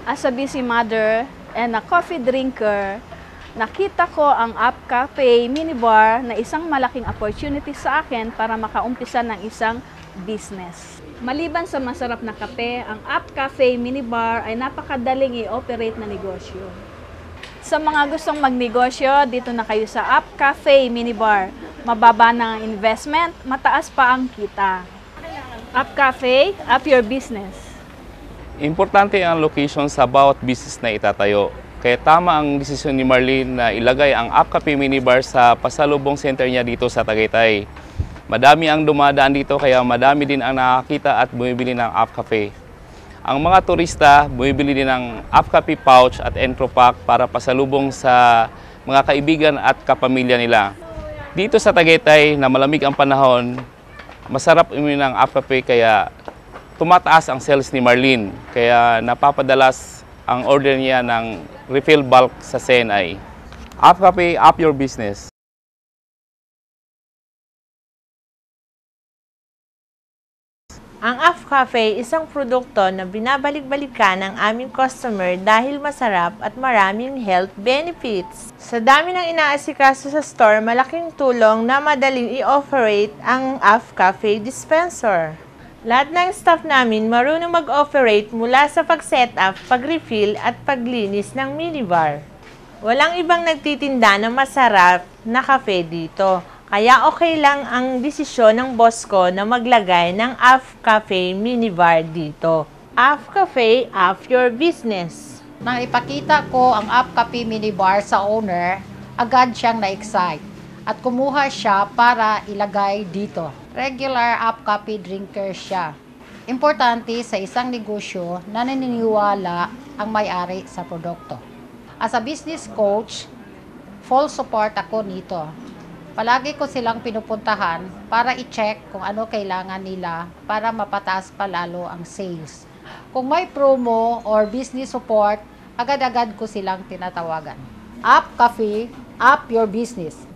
As a busy mother and a coffee drinker, nakita ko ang Up Cafe Minibar na isang malaking opportunity sa akin para makaumpisa ng isang business. Maliban sa masarap na kape, ang Up Cafe Minibar ay napakadaling i-operate na negosyo. Sa mga gustong magnegosyo, dito na kayo sa Up Cafe Minibar. Mababa na ang investment, mataas pa ang kita. Up Cafe, up your business. Importante ang location sa bawat business na itatayo. Kaya tama ang desisyon ni Marlene na ilagay ang Up Cafe Minibar sa pasalubong center niya dito sa Tagaytay. Madami ang dumadaan dito kaya madami din ang nakakita at bumibili ng Up Cafe. Ang mga turista bumibili din ng Up Cafe pouch at entro pack para pasalubong sa mga kaibigan at kapamilya nila. Dito sa Tagaytay na malamig ang panahon, masarap uminom ng Up Cafe kaya tumataas ang sales ni Marlene, kaya napapadalas ang order niya ng refill bulk sa CNI. Up Cafe, up your business. Ang Up Cafe, isang produkto na binabalik-balikan ng aming customer dahil masarap at maraming health benefits. Sa dami ng inaasikaso sa store, malaking tulong na madaling i-operate ang Up Cafe dispenser. Lahat ng staff namin marunong mag-operate mula sa pag-setup, pag-refill at paglinis ng minibar. Walang ibang nagtitinda ng masarap na kape dito. Kaya okay lang ang desisyon ng boss ko na maglagay ng Up Cafe Minibar dito. Up Cafe, up your business. Nang ipakita ko ang Up Cafe Minibar sa owner, agad siyang na-excite at kumuha siya para ilagay dito. Regular Up Cafe drinker siya. Importante sa isang negosyo na naniniwala ang may-ari sa produkto. As a business coach, full support ako nito. Palagi ko silang pinupuntahan para i-check kung ano kailangan nila para mapataas pa lalo ang sales. Kung may promo or business support, agad-agad ko silang tinatawagan. Up Cafe, up your business.